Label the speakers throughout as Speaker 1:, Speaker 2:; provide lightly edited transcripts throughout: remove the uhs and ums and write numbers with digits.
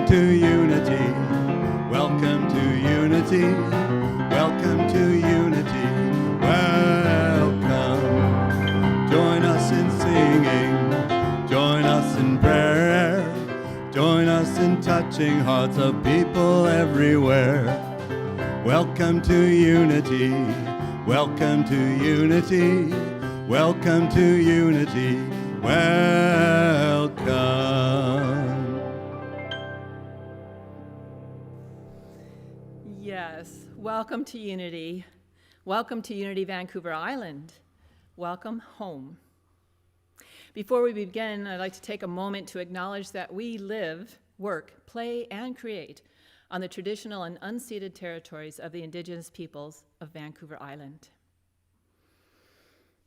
Speaker 1: to unity. Welcome to unity. Welcome to unity. Welcome. Join us in singing. Join us in prayer. Join us in touching hearts of people everywhere. Welcome to unity. Welcome to unity. Welcome to unity. Welcome.
Speaker 2: Yes, welcome to Unity. Welcome to Unity Vancouver Island. Welcome home. Before we begin, I'd like to take a moment to acknowledge that we live, work, play, and create on the traditional and unceded territories of the Indigenous peoples of Vancouver Island.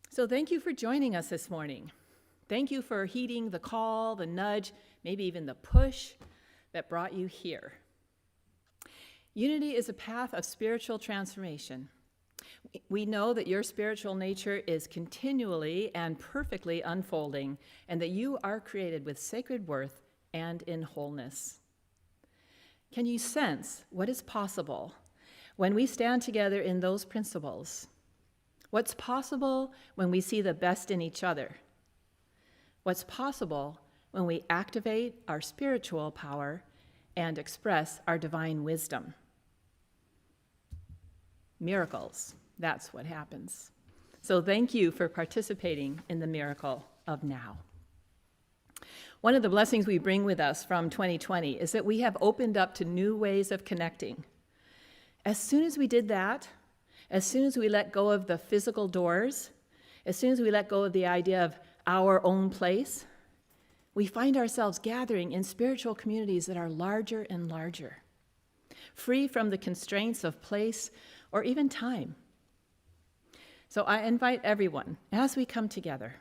Speaker 2: So thank you for joining us this morning. Thank you for heeding the call, the nudge, maybe even the push that brought you here. Unity is a path of spiritual transformation. We know that your spiritual nature is continually and perfectly unfolding, and that you are created with sacred worth and in wholeness. Can you sense what is possible when we stand together in those principles? What's possible when we see the best in each other? What's possible when we activate our spiritual power and express our divine wisdom? Miracles, that's what happens. So thank you for participating in the miracle of now. One of the blessings we bring with us from 2020 is that we have opened up to new ways of connecting. As soon as we did that, as soon as we let go of the physical doors, as soon as we let go of the idea of our own place, we find ourselves gathering in spiritual communities that are larger and larger, free from the constraints of place or even time. So I invite everyone, as we come together,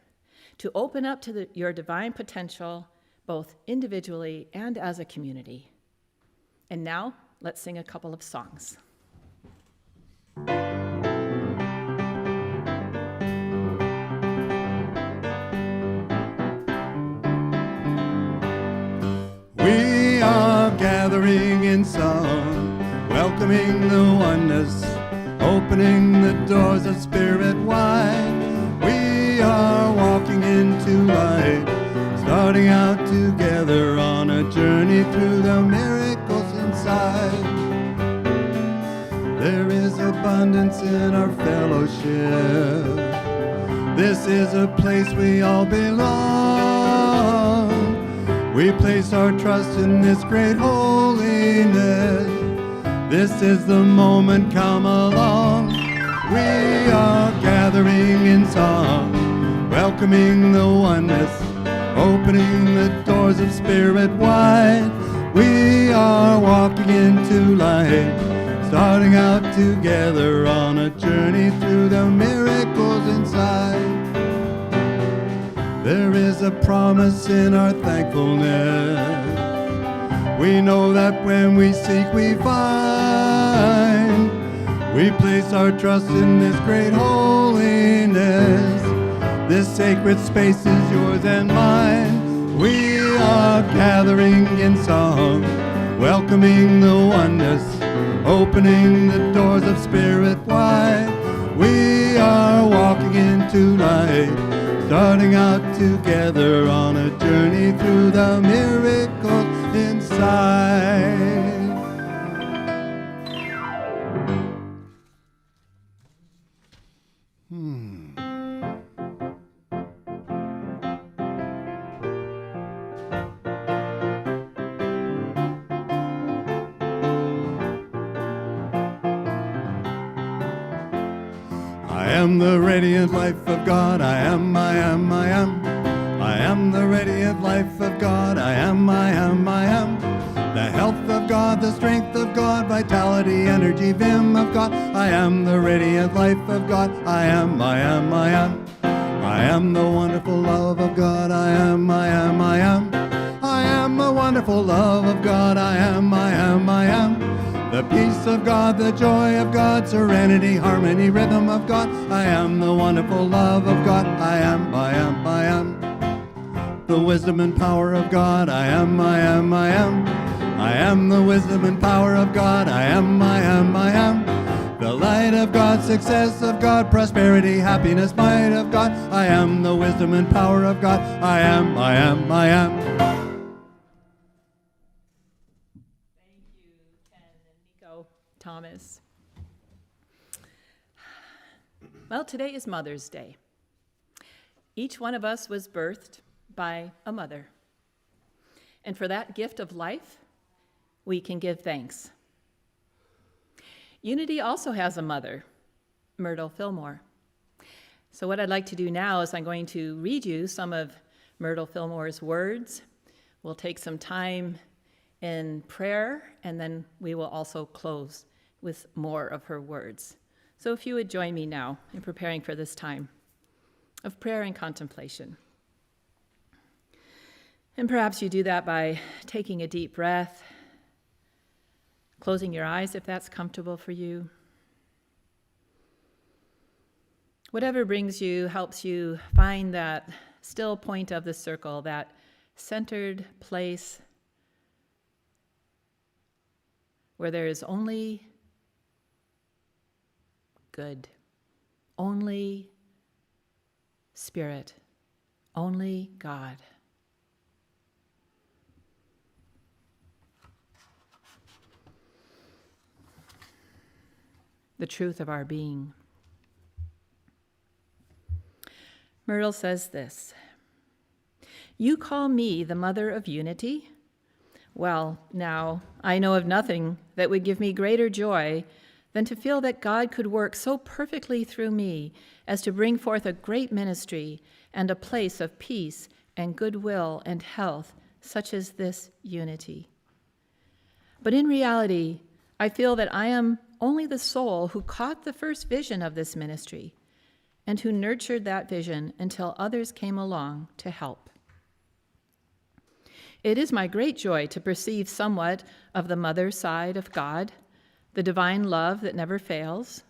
Speaker 2: to open up to your divine potential, both individually and as a community. And now, let's sing a couple of songs.
Speaker 1: We are gathering in song, welcoming the oneness, opening the doors of spirit wide. We are walking into light, starting out together on a journey through the miracles inside. There is abundance in our fellowship. This is a place we all belong. We place our trust in this great holiness. This is the moment, come along. We are gathering in song, welcoming the oneness, opening the doors of spirit wide. We are walking into light, starting out together on a journey through the miracles inside. There is a promise in our thankfulness. We know that when we seek, we find. We place our trust in this great holiness. This sacred space is yours and mine. We are gathering in song, welcoming the oneness, opening the doors of spirit wide. We are walking into light, starting out together on a journey through the miracles inside. I am the radiant life of God. I am, I am, I am. I am the radiant life of God. I am, I am, I am. The health of God, the strength of God, vitality, energy, vim of God. I am the radiant life of God. I am, I am, I am. I am the wonderful love of God. I am, I am, I am. I am the wonderful love of God. I am, I am, I am. The peace of God, the joy of God, serenity, harmony, rhythm of God. I am the wonderful love of God. I am, I am, I am. The wisdom and power of God. I am, I am, I am. I am the wisdom and power of God. I am, I am, I am. The light of God, success of God, prosperity, happiness, might of God. I am the wisdom and power of God. I am, I am, I am.
Speaker 2: Thank you, Ken and Nico, Thomas. Well, today is Mother's Day. Each one of us was birthed by a mother. And for that gift of life, we can give thanks. Unity also has a mother, Myrtle Fillmore. So what I'd like to do now is I'm going to read you some of Myrtle Fillmore's words. We'll take some time in prayer, and then we will also close with more of her words. So if you would join me now in preparing for this time of prayer and contemplation. And perhaps you do that by taking a deep breath, closing your eyes if that's comfortable for you. Whatever brings you, helps you find that still point of the circle, that centered place where there is only good, only Spirit, only God. The truth of our being. Myrtle says this: "You call me the mother of unity? Well, now, I know of nothing that would give me greater joy than to feel that God could work so perfectly through me as to bring forth a great ministry and a place of peace and goodwill and health such as this unity. But in reality, I feel that I am only the soul who caught the first vision of this ministry and who nurtured that vision until others came along to help. It is my great joy to perceive somewhat of the mother side of God, the divine love that never fails.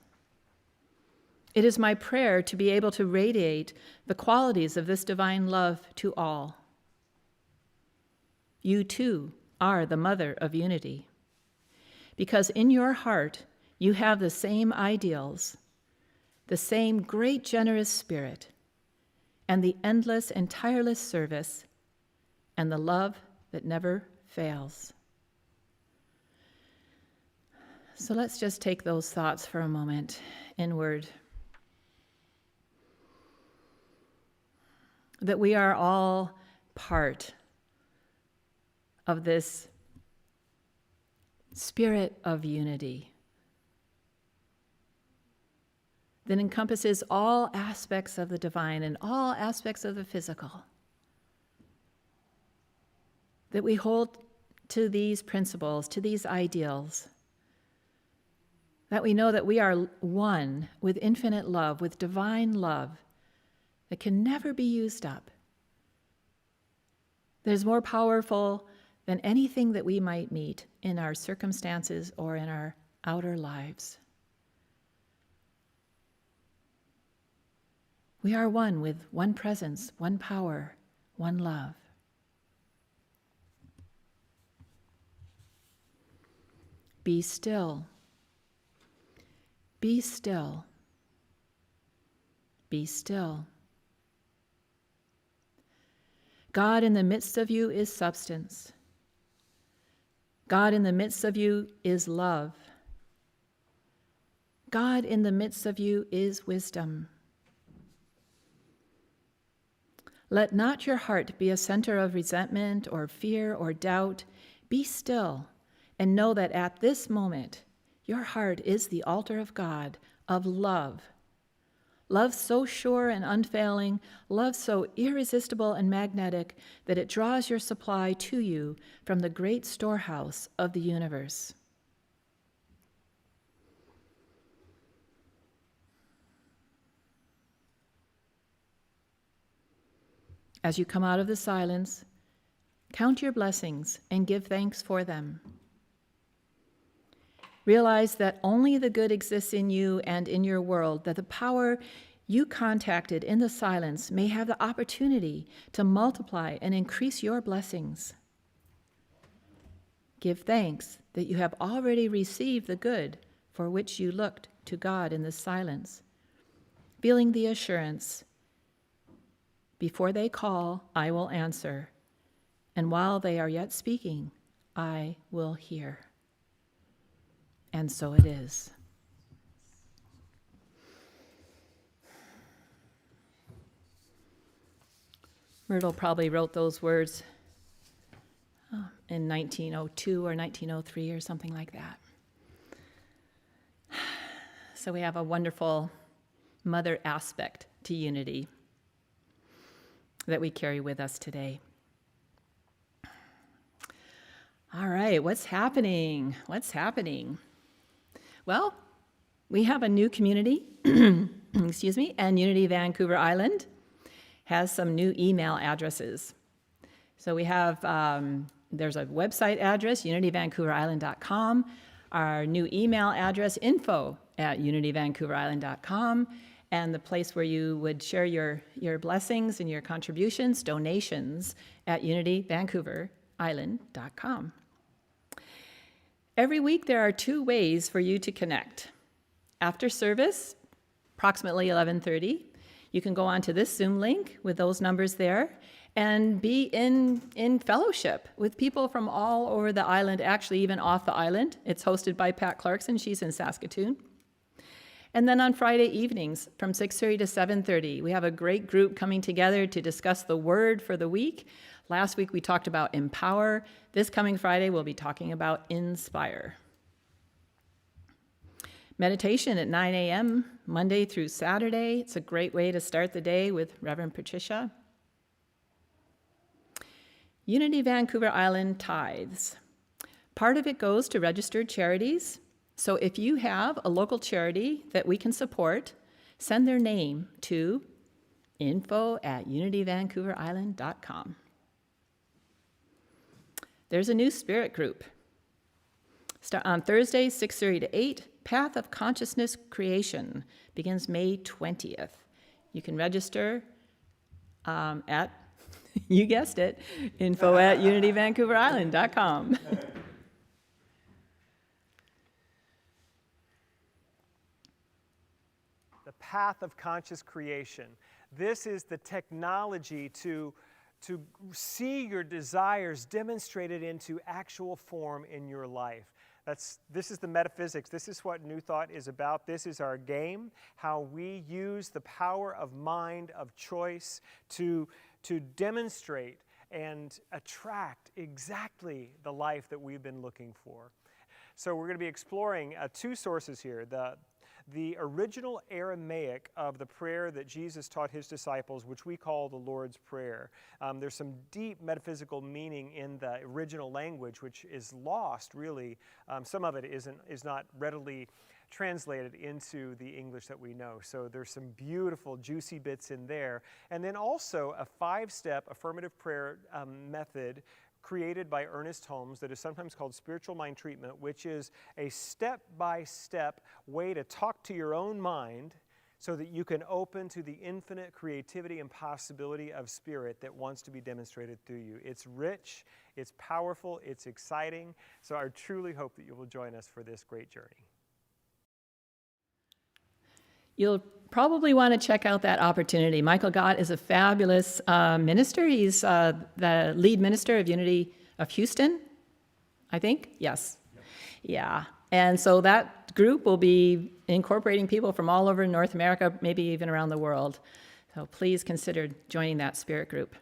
Speaker 2: It is my prayer to be able to radiate the qualities of this divine love to all. You too are the mother of unity, because in your heart you have the same ideals, the same great generous spirit, and the endless and tireless service, and the love that never fails." So let's just take those thoughts for a moment inward. That we are all part of this spirit of unity that encompasses all aspects of the divine and all aspects of the physical. That we hold to these principles, to these ideals. That we know that we are one with infinite love, with divine love that can never be used up. That is more powerful than anything that we might meet in our circumstances or in our outer lives. We are one with one presence, one power, one love. Be still. Be still. Be still. God in the midst of you is substance. God in the midst of you is love. God in the midst of you is wisdom. Let not your heart be a center of resentment or fear or doubt. Be still and know that at this moment, your heart is the altar of God, of love. Love so sure and unfailing, love so irresistible and magnetic that it draws your supply to you from the great storehouse of the universe. As you come out of the silence, count your blessings and give thanks for them. Realize that only the good exists in you and in your world, that the power you contacted in the silence may have the opportunity to multiply and increase your blessings. Give thanks that you have already received the good for which you looked to God in the silence, feeling the assurance, before they call, I will answer, and while they are yet speaking, I will hear. And so it is. Myrtle probably wrote those words in 1902 or 1903 or something like that. So we have a wonderful mother aspect to unity that we carry with us today. All right, what's happening? What's happening? Well, we have a new community, excuse me, and Unity Vancouver Island has some new email addresses. So we have, there's a website address, unityvancouverisland.com, our new email address, info@unityvancouverisland.com, and the place where you would share your blessings and your contributions, donations, at unityvancouverisland.com. Every week there are 2 ways for you to connect. After service, approximately 11:30, you can go onto this Zoom link with those numbers there and be in fellowship with people from all over the island, actually even off the island. It's hosted by Pat Clarkson. She's in Saskatoon. And then on Friday evenings from 6:30 to 7:30, we have a great group coming together to discuss the word for the week. Last week we talked about empower. This coming Friday we'll be talking about inspire. Meditation at 9 a.m. Monday through Saturday. It's a great way to start the day with Reverend Patricia. Unity Vancouver Island tithes. Part of it goes to registered charities. So if you have a local charity that we can support, send their name to info@unityvancouverisland.com. There's a new spirit group. Start on Thursday, 6:30 to 8. Path of Consciousness Creation begins May 20th. You can register at, you guessed it, info@unityvancouverisland.com.
Speaker 3: The path of conscious creation. This is the technology to see your desires demonstrated into actual form in your life. This is the metaphysics. This is what New Thought is about. This is our game, how we use the power of mind, of choice, to demonstrate and attract exactly the life that we've been looking for. So we're going to be exploring 2 sources here. The original Aramaic of the prayer that Jesus taught his disciples, which we call the Lord's Prayer. There's some deep metaphysical meaning in the original language, which is lost, really. Some of it is not readily translated into the English that we know. So there's some beautiful, juicy bits in there. And then also a 5-step affirmative prayer method created by Ernest Holmes that is sometimes called spiritual mind treatment, which is a step-by-step way to talk to your own mind so that you can open to the infinite creativity and possibility of spirit that wants to be demonstrated through you. It's rich, it's powerful, it's exciting. So I truly hope that you will join us for this great journey.
Speaker 2: You'll probably want to check out that opportunity. Michael Gott is a fabulous minister. He's the lead minister of Unity of Houston, I think. Yes. Yep. Yeah. And so that group will be incorporating people from all over North America, maybe even around the world. So please consider joining that spirit group.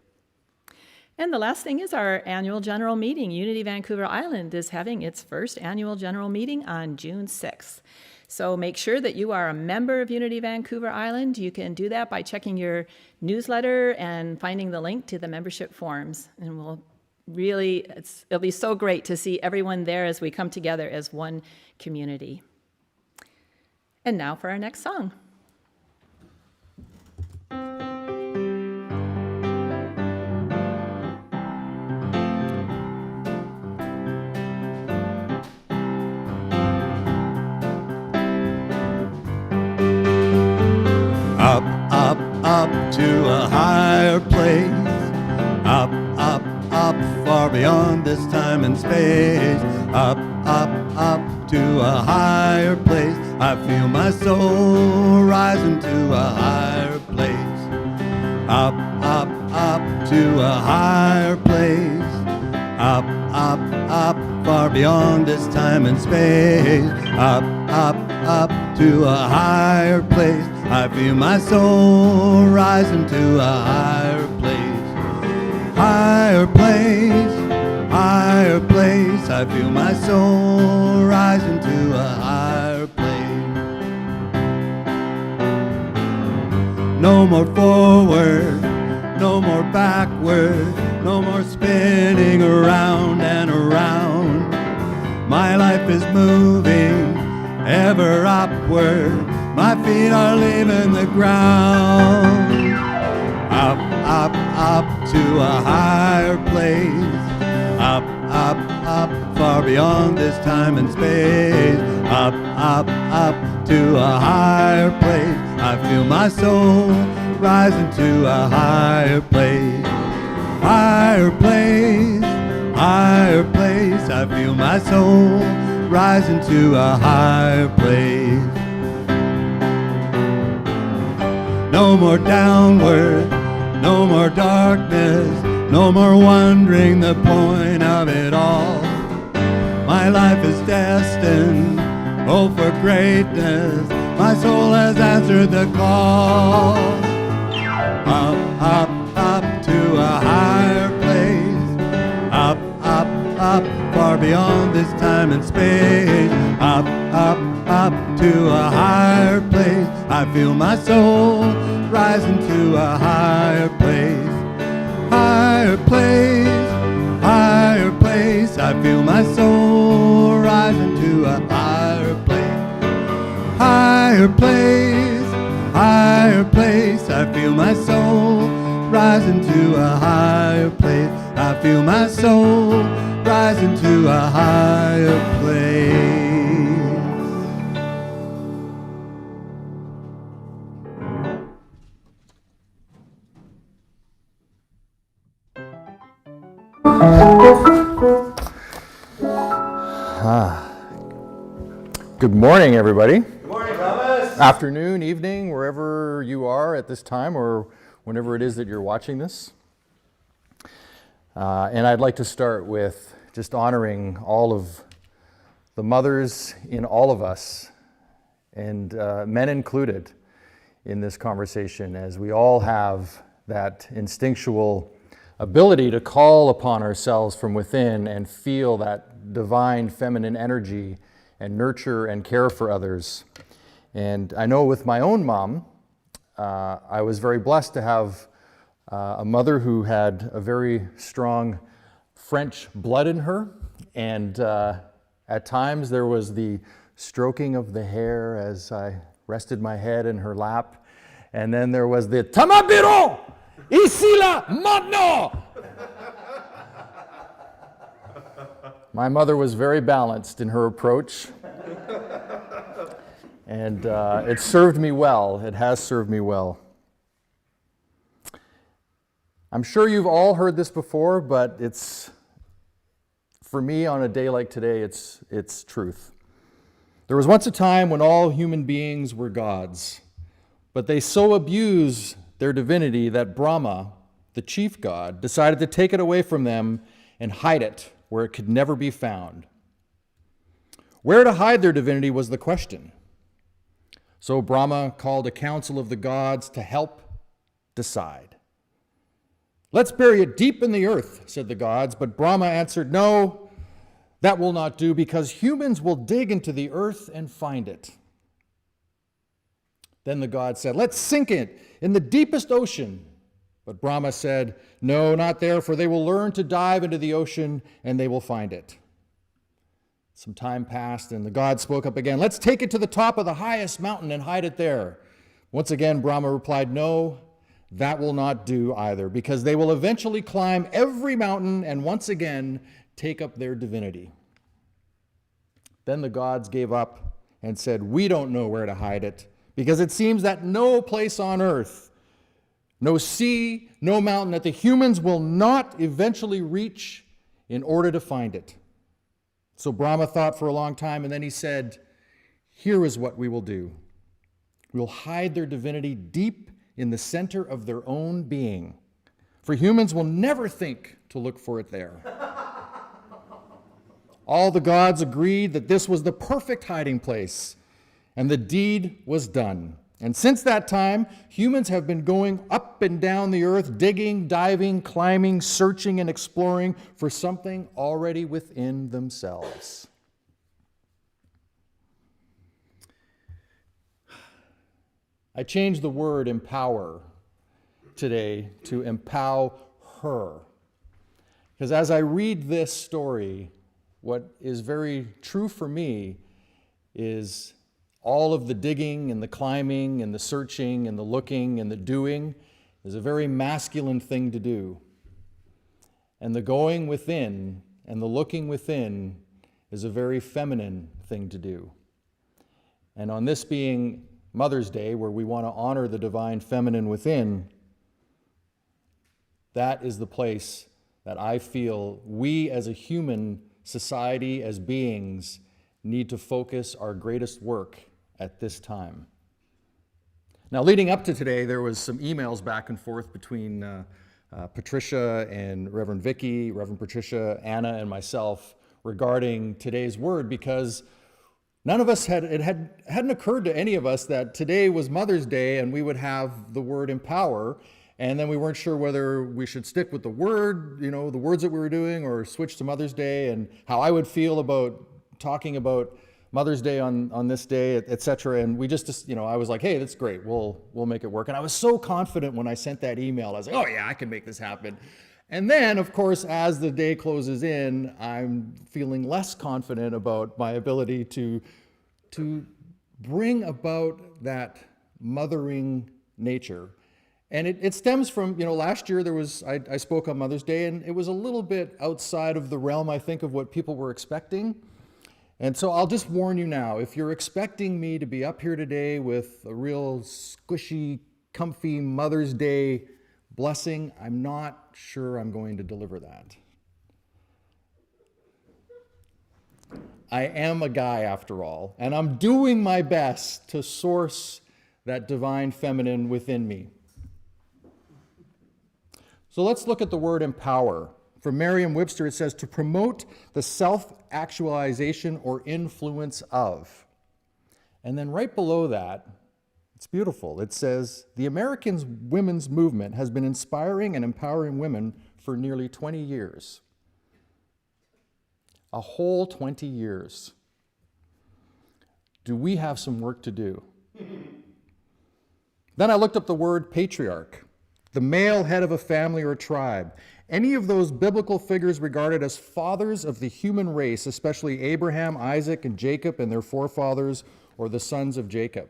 Speaker 2: And the last thing is our annual general meeting. Unity Vancouver Island is having its first annual general meeting on June 6th. So make sure that you are a member of Unity Vancouver Island. You can do that by checking your newsletter and finding the link to the membership forms. And it'll be so great to see everyone there as we come together as one community. And now for our next song.
Speaker 1: Up, up, up to a higher place. Up, up, up, far beyond this time and space. Up, up, up to a higher place. I feel my soul rising to a higher place. Up, up, up to a higher place. Up, up, up, far beyond this time and space. Up, up, up to a higher place. I feel my soul rising to a higher place. Higher place, higher place. I feel my soul rising to a higher place. No more forward, no more backward, no more spinning around and around. My life is moving ever upward. My feet are leaving the ground. Up, up, up to a higher place. Up, up, up, far beyond this time and space. Up, up, up to a higher place. I feel my soul rising to a higher place. Higher place, higher place. I feel my soul rising to a higher place. No more downward, no more darkness, no more wondering the point of it all. My life is destined, oh, for greatness. My soul has answered the call. Up, up, up to a higher place. Up, up, up, far beyond this time and space. Up, up, up to a higher place. I feel my soul rising to a higher place. Higher place, higher place. I feel my soul rising to a higher place. Higher place, higher place. I feel my soul rising to a higher place. I feel my soul rising to a higher place.
Speaker 4: Good morning, everybody.
Speaker 1: Good morning, Thomas.
Speaker 4: Afternoon, evening, wherever you are at this time or whenever it is that you're watching this. And I'd like to start with just honoring all of the mothers in all of us, and men included, in this conversation, as we all have that instinctual ability to call upon ourselves from within and feel that divine feminine energy and nurture and care for others. And I know with my own mom, I was very blessed to have a mother who had a very strong French blood in her, and at times there was the stroking of the hair as I rested my head in her lap, and then there was the "Tamabiron! Ici là, maintenant!" My mother was very balanced in her approach, and it served me well. It has served me well. I'm sure you've all heard this before, but it's, for me, on a day like today, it's truth. There was once a time when all human beings were gods, but they so abused their divinity that Brahma, the chief god, decided to take it away from them and hide it where it could never be found. Where to hide their divinity was the question. So Brahma called a council of the gods to help decide. "Let's bury it deep in the earth," said the gods, but Brahma answered, "No, that will not do, because humans will dig into the earth and find it." Then the gods said, "Let's sink it in the deepest ocean." But Brahma said, "No, not there, for they will learn to dive into the ocean and they will find it." Some time passed and the god spoke up again. "Let's take it to the top of the highest mountain and hide it there." Once again, Brahma replied, "No, that will not do either, because they will eventually climb every mountain and once again take up their divinity." Then the gods gave up and said, "We don't know where to hide it, because it seems that no place on earth, no sea, no mountain that the humans will not eventually reach in order to find it. So Brahma thought for a long time, and then he said, here is what we will do. We will hide their divinity deep in the center of their own being, for humans will never think to look for it there. All the gods agreed that this was the perfect hiding place, and the deed was done. And since that time, humans have been going up and down the earth, digging, diving, climbing, searching, and exploring for something already within themselves. I changed the word empower today to empower her. Because as I read this story, what is very true for me is all of the digging and the climbing and the searching and the looking and the doing is a very masculine thing to do. And the going within and the looking within is a very feminine thing to do. And on this being Mother's Day, where we want to honor the divine feminine within, that is the place that I feel we as a human society, as beings, need to focus our greatest work at this time. Now, leading up to today, there was some emails back and forth between Patricia and Reverend Vicky, Reverend Patricia, Anna, and myself regarding today's word, because none of us hadn't occurred to any of us that today was Mother's Day and we would have the word empower, and then we weren't sure whether we should stick with the word, the words that we were doing, or switch to Mother's Day, and how I would feel about talking about Mother's Day on this day, etc. And we just, I was like, hey, that's great. We'll make it work. And I was so confident when I sent that email. I was like, oh yeah, I can make this happen. And then, of course, as the day closes in, I'm feeling less confident about my ability to bring about that mothering nature. And it stems from, last year I spoke on Mother's Day, and it was a little bit outside of the realm, I think, of what people were expecting. And so I'll just warn you now, if you're expecting me to be up here today with a real squishy, comfy Mother's Day blessing, I'm not sure I'm going to deliver that. I am a guy after all, and I'm doing my best to source that divine feminine within me. So let's look at the word empower. From Merriam-Webster, it says to promote the self-actualization or influence of. And then right below that, it's beautiful. It says, the American women's movement has been inspiring and empowering women for nearly 20 years. A whole 20 years. Do we have some work to do? Then I looked up the word patriarch, the male head of a family or tribe. Any of those biblical figures regarded as fathers of the human race, especially Abraham, Isaac, and Jacob and their forefathers, or the sons of Jacob.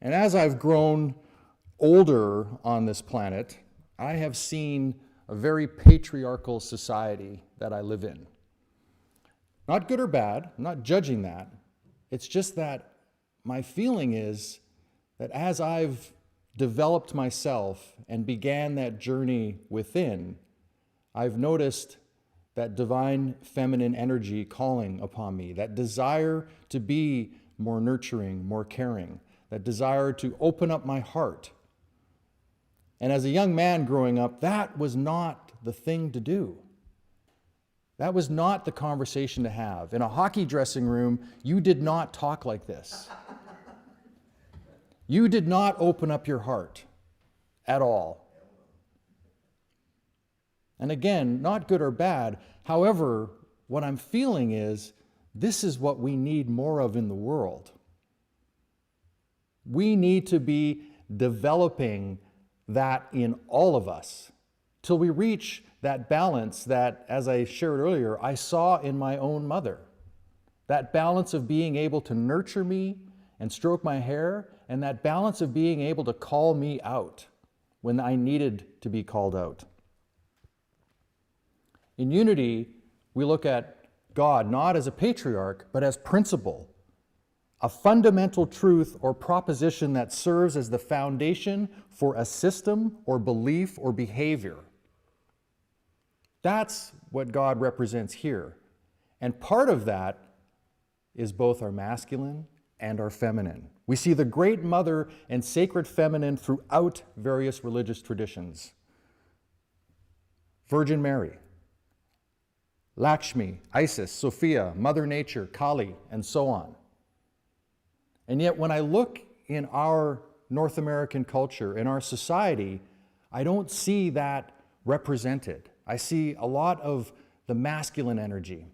Speaker 4: And as I've grown older on this planet, I have seen a very patriarchal society that I live in. Not good or bad, I'm not judging that. It's just that my feeling is that as I've developed myself and began that journey within, I've noticed that divine feminine energy calling upon me, that desire to be more nurturing, more caring, that desire to open up my heart. And as a young man growing up, that was not the thing to do. That was not the conversation to have. In a hockey dressing room, you did not talk like this. You did not open up your heart at all. And again, not good or bad. However, what I'm feeling is this is what we need more of in the world. We need to be developing that in all of us till we reach that balance that, as I shared earlier, I saw in my own mother. That balance of being able to nurture me and stroke my hair, and that balance of being able to call me out when I needed to be called out. In unity, we look at God not as a patriarch, but as principle, a fundamental truth or proposition that serves as the foundation for a system or belief or behavior. That's what God represents here. And part of that is both our masculine and our feminine. We see the great mother and sacred feminine throughout various religious traditions. Virgin Mary, Lakshmi, Isis, Sophia, Mother Nature, Kali, and so on. And yet when I look in our North American culture, in our society, I don't see that represented. I see a lot of the masculine energy.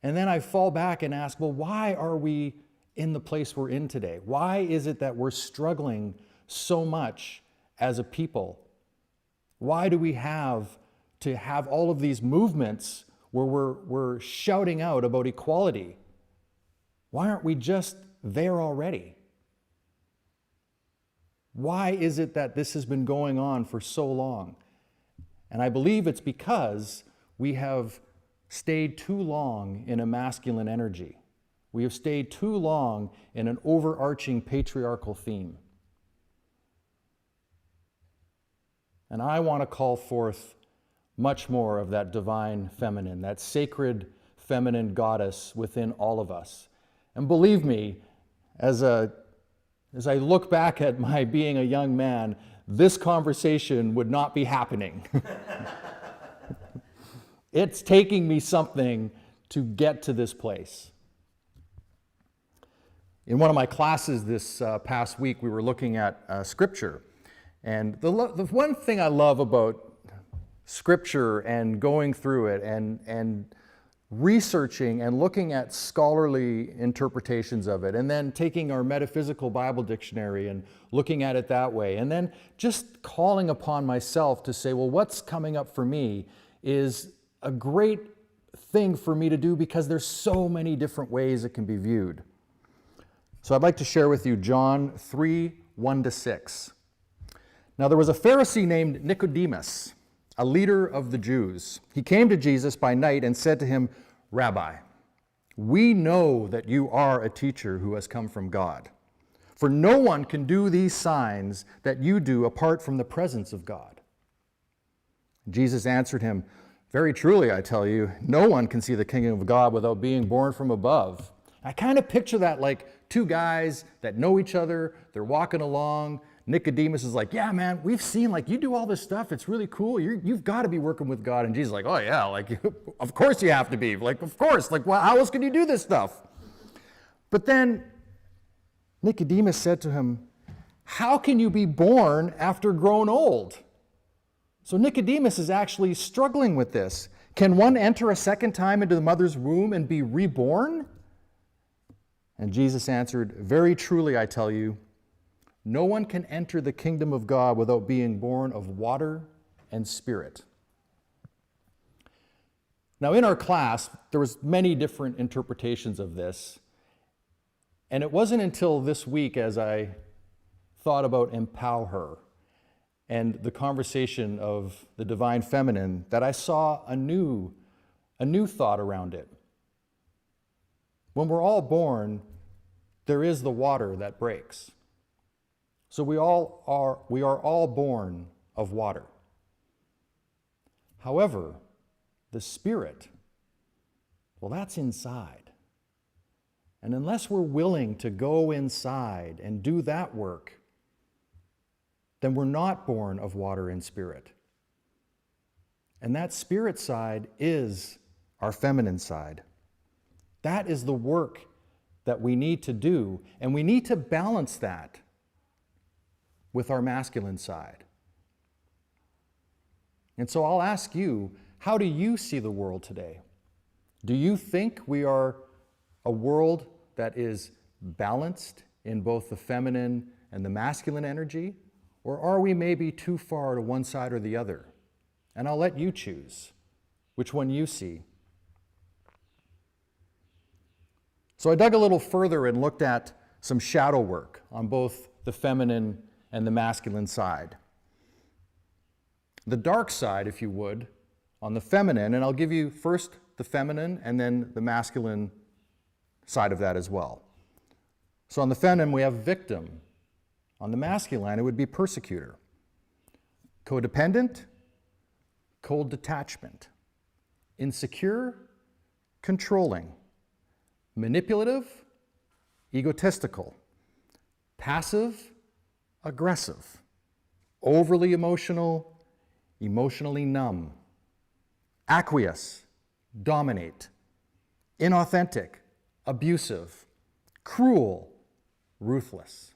Speaker 4: And then I fall back and ask, well, why are we in the place we're in today? Why is it that we're struggling so much as a people? Why do we have to have all of these movements where we're shouting out about equality? Why aren't we just there already? Why is it that this has been going on for so long? And I believe it's because we have stayed too long in a masculine energy. We have stayed too long in an overarching patriarchal theme. And I want to call forth much more of that divine feminine, that sacred feminine goddess within all of us. And believe me, as I look back at my being a young man, this conversation would not be happening. It's taking me something to get to this place. In one of my classes this past week, we were looking at Scripture. And the one thing I love about Scripture and going through it and researching and looking at scholarly interpretations of it, and then taking our metaphysical Bible dictionary and looking at it that way, and then just calling upon myself to say, well, what's coming up for me is a great thing for me to do because there's so many different ways it can be viewed. So I'd like to share with you John 3, 1-6. Now there was a Pharisee named Nicodemus, a leader of the Jews. He came to Jesus by night and said to him, Rabbi, we know that you are a teacher who has come from God. For no one can do these signs that you do apart from the presence of God. Jesus answered him, very truly, I tell you, no one can see the kingdom of God without being born from above. I kind of picture that like two guys that know each other, they're walking along. Nicodemus is like, yeah, man, we've seen, like, you do all this stuff. It's really cool. You've got to be working with God. And Jesus is like, oh, yeah, like, of course you have to be. Like, of course. Like, well, how else can you do this stuff? But then Nicodemus said to him, how can you be born after grown old? So Nicodemus is actually struggling with this. Can one enter a second time into the mother's womb and be reborn? And Jesus answered, very truly, I tell you, no one can enter the kingdom of God without being born of water and spirit. Now in our class, there was many different interpretations of this. And it wasn't until this week as I thought about empower her and the conversation of the divine feminine that I saw a new thought around it. When we're all born, there is the water that breaks. So we are all born of water. However, the spirit, well, that's inside. And unless we're willing to go inside and do that work, then we're not born of water and spirit. And that spirit side is our feminine side. That is the work that we need to do, and we need to balance that with our masculine side. And so I'll ask you, how do you see the world today? Do you think we are a world that is balanced in both the feminine and the masculine energy? Or are we maybe too far to one side or the other? And I'll let you choose which one you see. So I dug a little further and looked at some shadow work on both the feminine and the masculine side. The dark side, if you would, on the feminine, and I'll give you first the feminine and then the masculine side of that as well. So on the feminine, we have victim. On the masculine, it would be persecutor. Codependent, cold detachment, insecure, controlling, manipulative, egotistical, passive, aggressive, overly emotional, emotionally numb, aqueous, dominate, inauthentic, abusive, cruel, ruthless.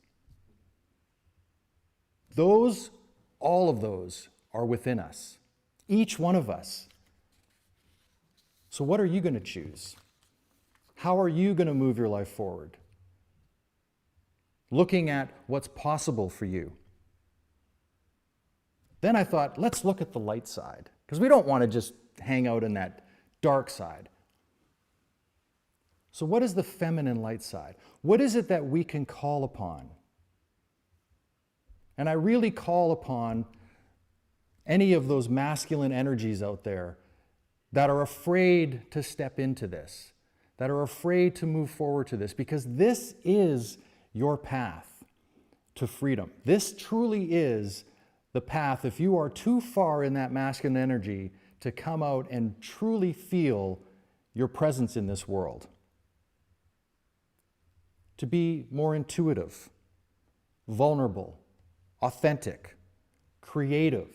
Speaker 4: All of those are within us, each one of us. So what are you going to choose? How are you going to move your life forward? Looking at what's possible for you. Then I thought, let's look at the light side, because we don't want to just hang out in that dark side. So what is the feminine light side? What is it that we can call upon? And I really call upon any of those masculine energies out there that are afraid to step into this, that are afraid to move forward to this, because this is your path to freedom. This truly is the path, if you are too far in that masculine energy, to come out and truly feel your presence in this world. To be more intuitive, vulnerable, authentic, creative,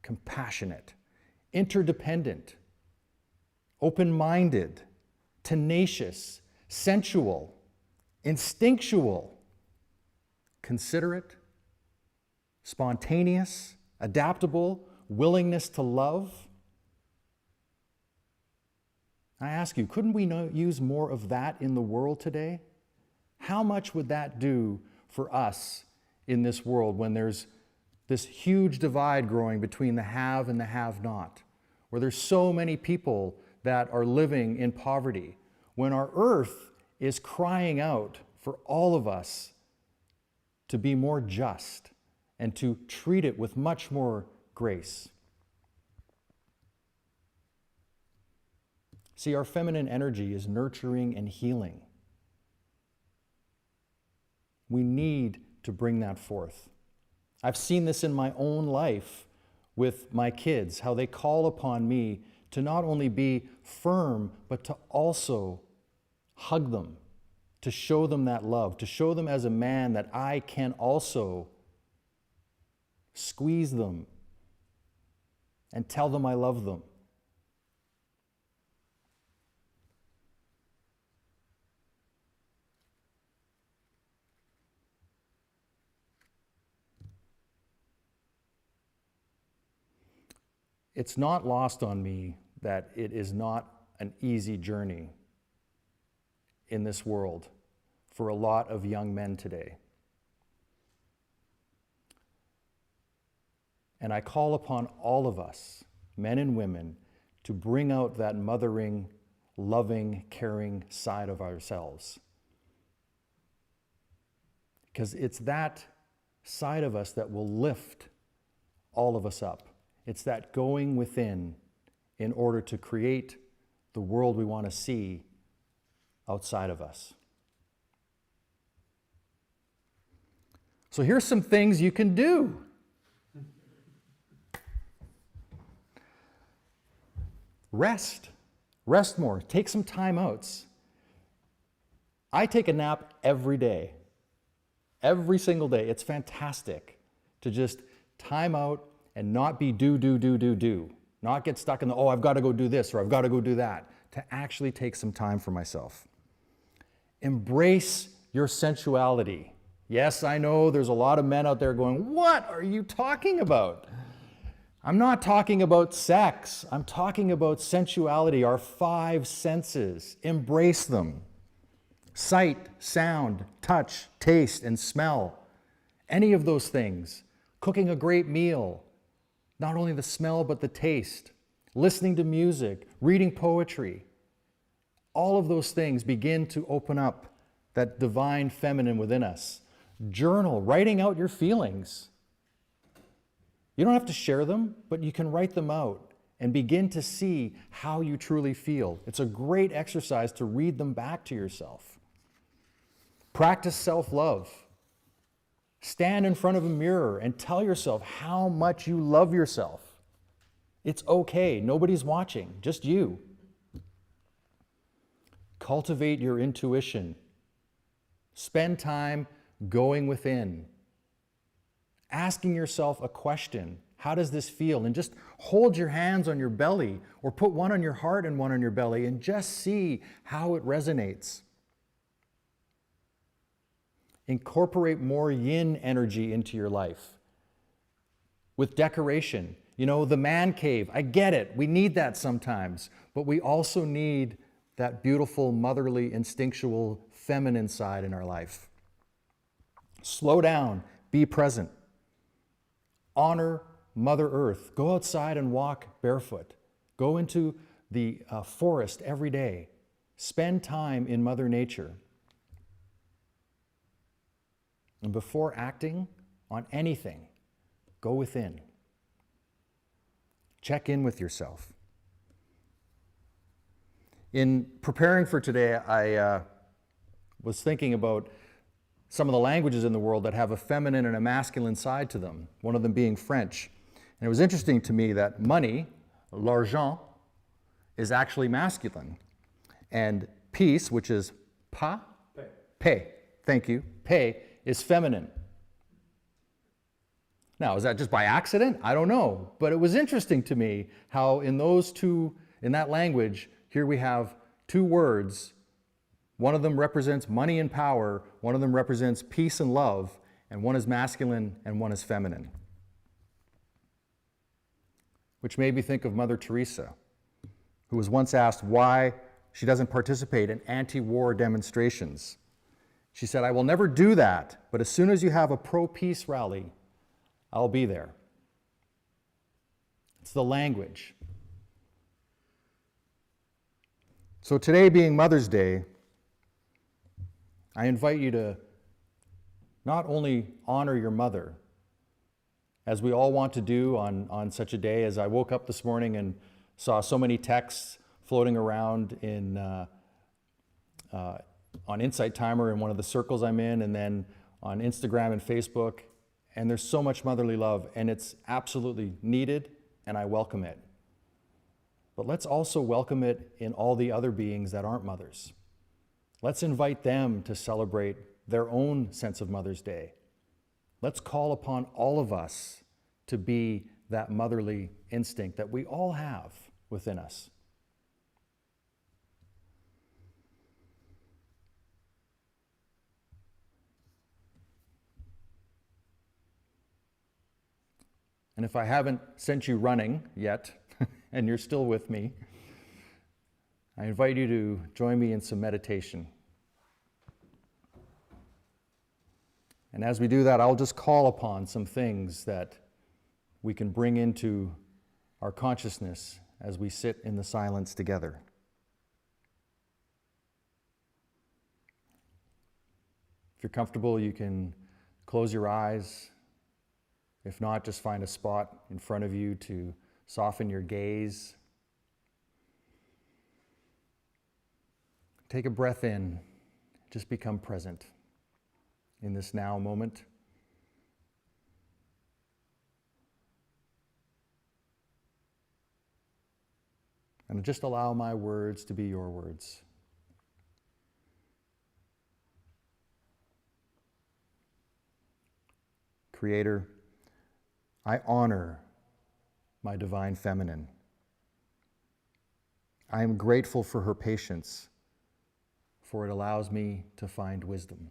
Speaker 4: compassionate, interdependent, open-minded, tenacious, sensual, instinctual, considerate, spontaneous, adaptable, willingness to love. I ask you, couldn't we use more of that in the world today? How much would that do for us in this world when there's this huge divide growing between the have and the have-not, where there's so many people that are living in poverty, when our earth is crying out for all of us to be more just and to treat it with much more grace. See, our feminine energy is nurturing and healing. We need to bring that forth. I've seen this in my own life with my kids, how they call upon me to not only be firm, but to also hug them, to show them that love, to show them as a man that I can also squeeze them and tell them I love them. It's not lost on me that it is not an easy journey in this world for a lot of young men today. And I call upon all of us, men and women, to bring out that mothering, loving, caring side of ourselves. Because it's that side of us that will lift all of us up. It's that going within in order to create the world we want to see outside of us. So here's some things you can do. Rest. Rest more. Take some time outs. I take a nap every day. Every single day. It's fantastic to just time out and not be do. Not get stuck in the, I've got to go do this or I've got to go do that. To actually take some time for myself. Embrace your sensuality. Yes, I know there's a lot of men out there going, what are you talking about? I'm not talking about sex. I'm talking about sensuality, our 5 senses. Embrace them. Sight, sound, touch, taste, and smell. Any of those things. Cooking a great meal. Not only the smell, but the taste. Listening to music, reading poetry. All of those things begin to open up that divine feminine within us. Journal, writing out your feelings. You don't have to share them, but you can write them out and begin to see how you truly feel. It's a great exercise to read them back to yourself. Practice self-love. Stand in front of a mirror and tell yourself how much you love yourself. It's okay. Nobody's watching, just you. Cultivate your intuition. Spend time going within, asking yourself a question. How does this feel? And just hold your hands on your belly, or put one on your heart and one on your belly, and just see how it resonates. Incorporate more yin energy into your life. With decoration, the man cave, I get it. We need that sometimes, but we also need that beautiful, motherly, instinctual, feminine side in our life. Slow down, be present. Honor Mother Earth. Go outside and walk barefoot. Go into the forest every day. Spend time in Mother Nature. And before acting on anything, go within. Check in with yourself. In preparing for today, I was thinking about some of the languages in the world that have a feminine and a masculine side to them, one of them being French. And it was interesting to me that money, l'argent, is actually masculine. And peace, which is paix, thank you, paix, is feminine. Now, is that just by accident? I don't know. But it was interesting to me how in that language, here we have two words. One of them represents money and power, one of them represents peace and love, and one is masculine and one is feminine. Which made me think of Mother Teresa, who was once asked why she doesn't participate in anti-war demonstrations. She said, "I will never do that, but as soon as you have a pro-peace rally, I'll be there." It's the language. So today being Mother's Day, I invite you to not only honor your mother, as we all want to do on such a day. As I woke up this morning and saw so many texts floating around on Insight Timer in one of the circles I'm in, and then on Instagram and Facebook, and there's so much motherly love, and it's absolutely needed, and I welcome it. But let's also welcome it in all the other beings that aren't mothers. Let's invite them to celebrate their own sense of Mother's Day. Let's call upon all of us to be that motherly instinct that we all have within us. And if I haven't sent you running yet, and you're still with me, I invite you to join me in some meditation. And as we do that, I'll just call upon some things that we can bring into our consciousness as we sit in the silence together. If you're comfortable, you can close your eyes. If not, just find a spot in front of you to soften your gaze. Take a breath in. Just become present in this now moment. And just allow my words to be your words. Creator, I honor my divine feminine. I am grateful for her patience, for it allows me to find wisdom.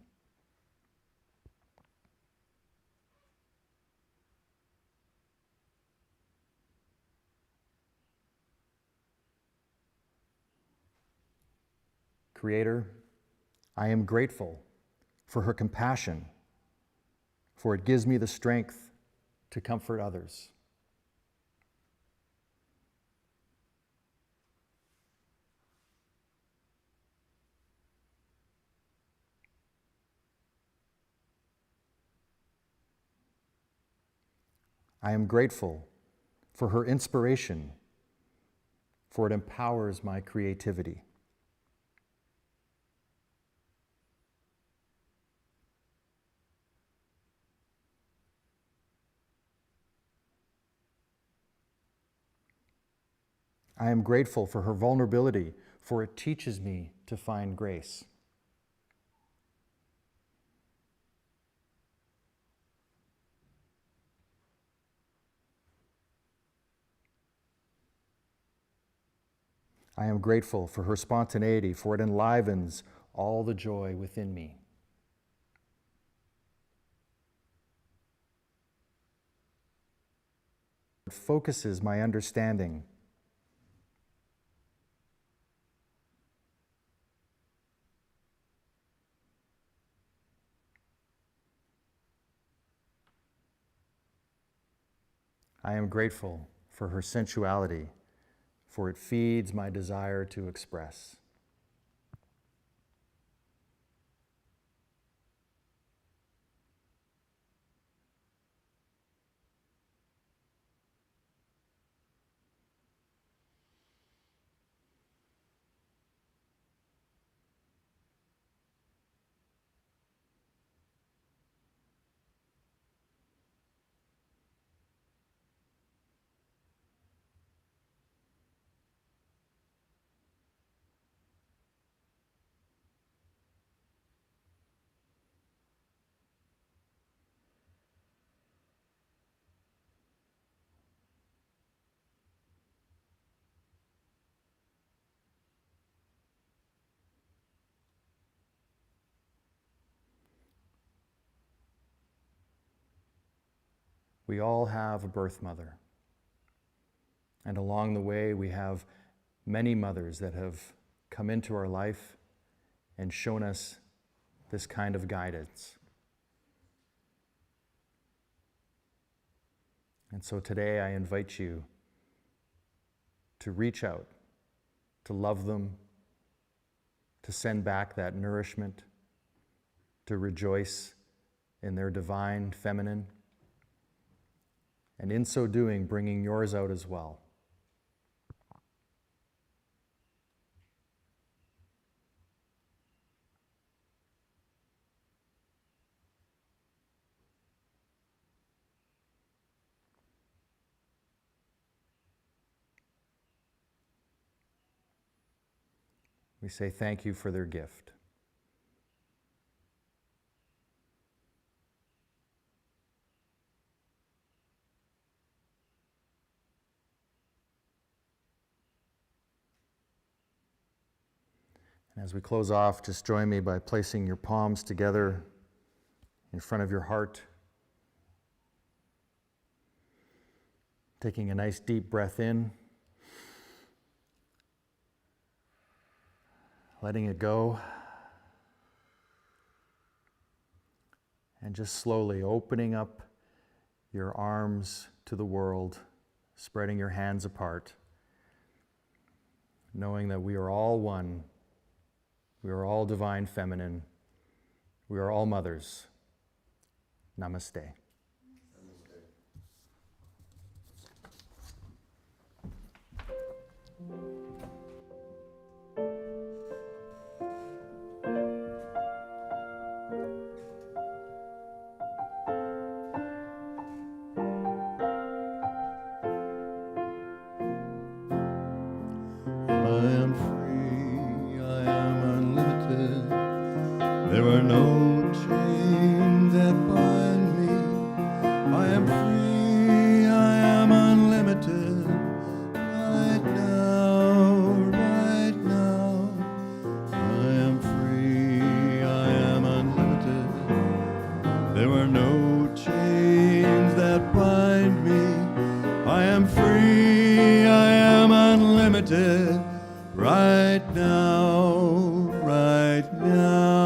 Speaker 4: Creator, I am grateful for her compassion, for it gives me the strength to comfort others. I am grateful for her inspiration, for it empowers my creativity. I am grateful for her vulnerability, for it teaches me to find grace. I am grateful for her spontaneity, for it enlivens all the joy within me. It focuses my understanding. I am grateful for her sensuality, for it feeds my desire to express. We all have a birth mother. And along the way, we have many mothers that have come into our life and shown us this kind of guidance. And so today I invite you to reach out, to love them, to send back that nourishment, to rejoice in their divine feminine, and in so doing, bringing yours out as well. We say thank you for their gift. And as we close off, just join me by placing your palms together in front of your heart. Taking a nice deep breath in. Letting it go. And just slowly opening up your arms to the world, spreading your hands apart, knowing that we are all one. We are all divine feminine. We are all mothers. Namaste.
Speaker 1: I am free, I am unlimited. There are no chains that bind me. I am free, I am unlimited. Right now, right now. I am free, I am unlimited. There are no chains that bind me. I am free, I am unlimited. Right now, right now.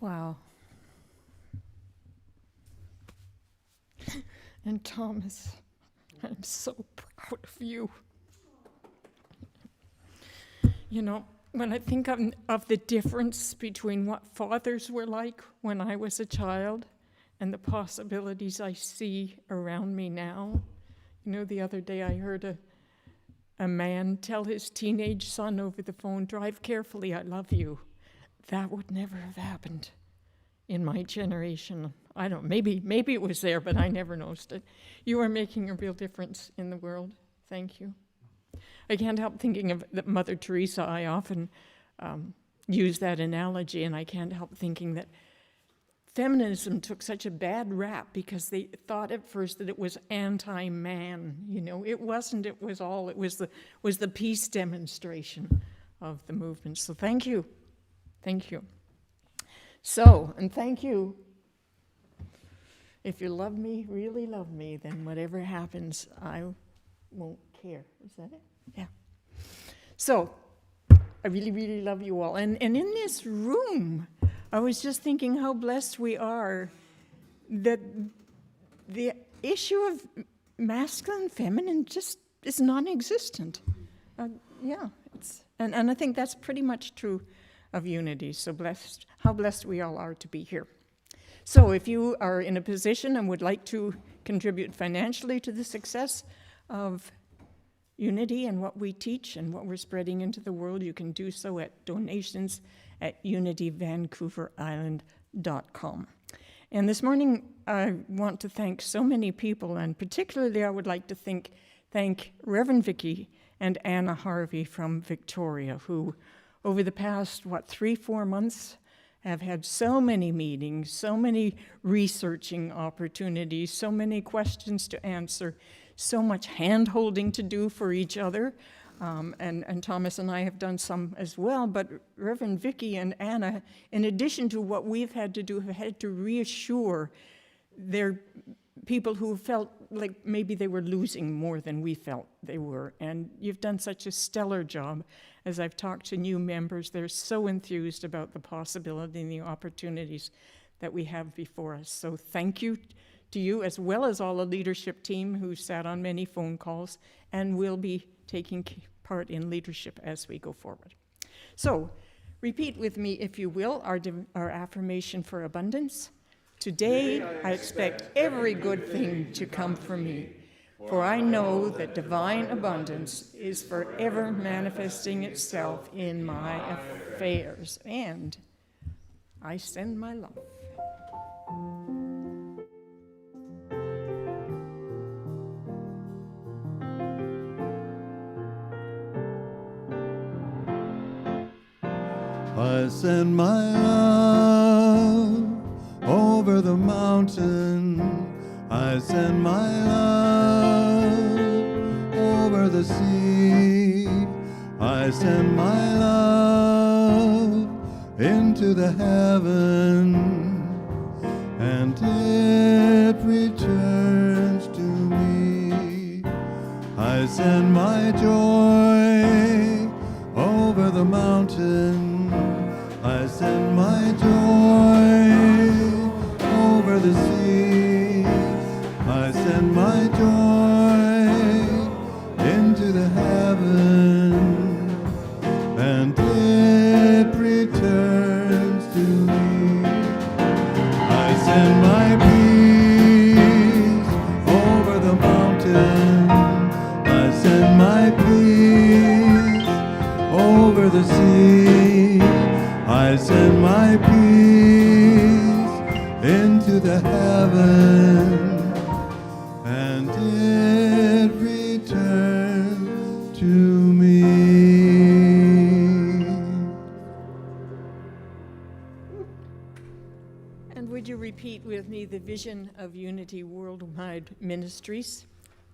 Speaker 5: Wow. And Thomas, I'm so proud of you. You know, when I think of the difference between what fathers were like when I was a child and the possibilities I see around me now. You know, the other day I heard a man tell his teenage son over the phone, "Drive carefully, I love you." That would never have happened in my generation. I don't, maybe it was there, but I never noticed it. You are making a real difference in the world. Thank you. I can't help thinking of Mother Teresa. I often use that analogy, and I can't help thinking that feminism took such a bad rap because they thought at first that it was anti-man. You know, it wasn't. It was the peace demonstration of the movement. So thank you. Thank you. So, and thank you. If you love me, really love me, then whatever happens, I won't care. Is that it? Yeah. So, I really, really love you all. And in this room, I was just thinking how blessed we are that the issue of masculine, feminine just is non-existent. Yeah, and I think that's pretty much true of unity. So how blessed we all are to be here. So if you are in a position and would like to contribute financially to the success of unity and what we teach and what we're spreading into the world, you can do so at donations@unityvancouverisland.com. And this morning, I want to thank so many people, and particularly I would like to thank Reverend Vicky and Anna Harvey from Victoria, who over the past, 3-4 months, have had so many meetings, so many researching opportunities, so many questions to answer, so much hand-holding to do for each other. And Thomas and I have done some as well, but Reverend Vicky and Anna, in addition to what we've had to do, have had to reassure their people who felt like maybe they were losing more than we felt they were. And you've done such a stellar job. As I've talked to new members, they're so enthused about the possibility and the opportunities that we have before us. So thank you to you, as well as all the leadership team who sat on many phone calls and will be taking part in leadership as we go forward. So repeat with me, if you will, our affirmation for abundance. Today I expect every good thing to come from me, for I know that divine abundance is forever manifesting itself in my affairs, and I send my love.
Speaker 1: I send my love over the mountain. I send my love over the sea. I send my love into the heaven, and it returns to me. I send my joy over the mountain. I send my joy over the sea. I send my joy into the heaven, and it returns to me. I send my peace over the mountain. I send my peace over the sea. I send my peace into the heaven, and it returns to me.
Speaker 5: And would you repeat with me the vision of Unity Worldwide Ministries?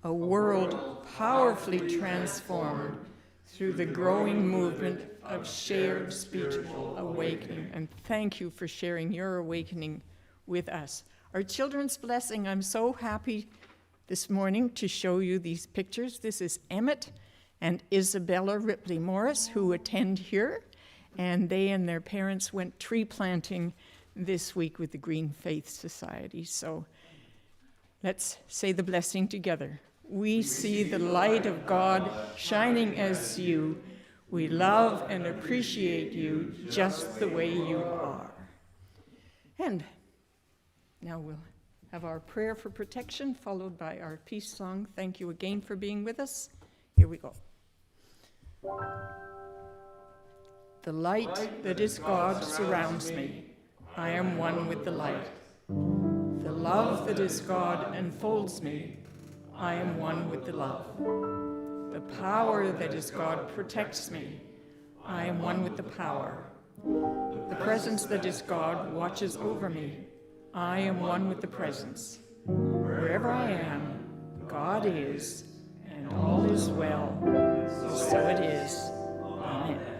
Speaker 5: A world powerfully transformed through the growing movement of shared spiritual awakening. And thank you for sharing your awakening with us. Our children's blessing, I'm so happy this morning to show you these pictures. This is Emmett and Isabella Ripley Morris, who attend here, and they and their parents went tree planting this week with the Green Faith Society. So let's say the blessing together. We see the light of God shining as you. We love and appreciate you just the way you are. And now we'll have our prayer for protection, followed by our peace song. Thank you again for being with us. Here we go. The light that is God surrounds me. I am one with the light. The love that is God enfolds me. I am one with the love. The power that is God protects me. I am one with the power. The presence that is God watches over me. I am one with the presence. Wherever I am, God is, and all is well. So it is. Amen.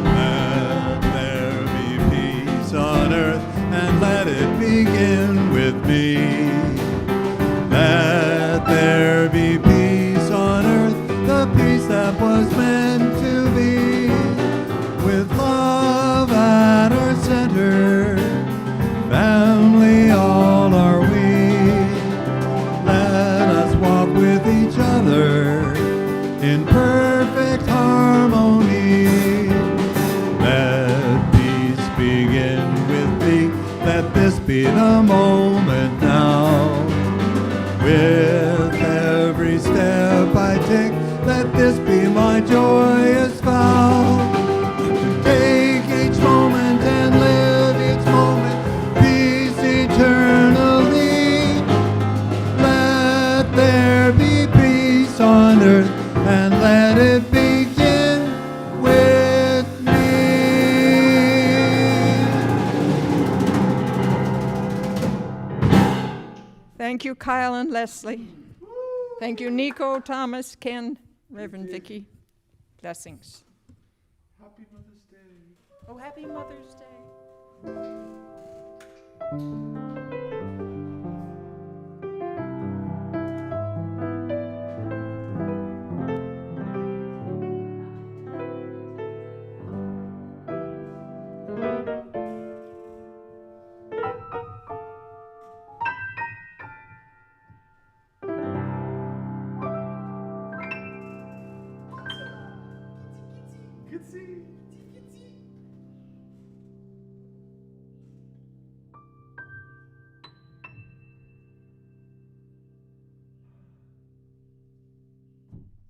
Speaker 1: Let there be peace on earth, and let it begin with me. Let there be peace on earth, the peace that was meant to be. With love at our center, family all are we. Let us walk with each other in perfect harmony. Let peace begin with me. Let this be the moment now. With every step I take, let this be my joyous vow. To take each moment and live each moment, peace eternally. Let there be peace on earth, and let it begin with me.
Speaker 5: Thank you, Kyle and Leslie. Thank you, Nico, Thomas, Ken, Reverend Vicky. Blessings.
Speaker 1: Happy Mother's Day.
Speaker 5: Oh, happy Mother's Day.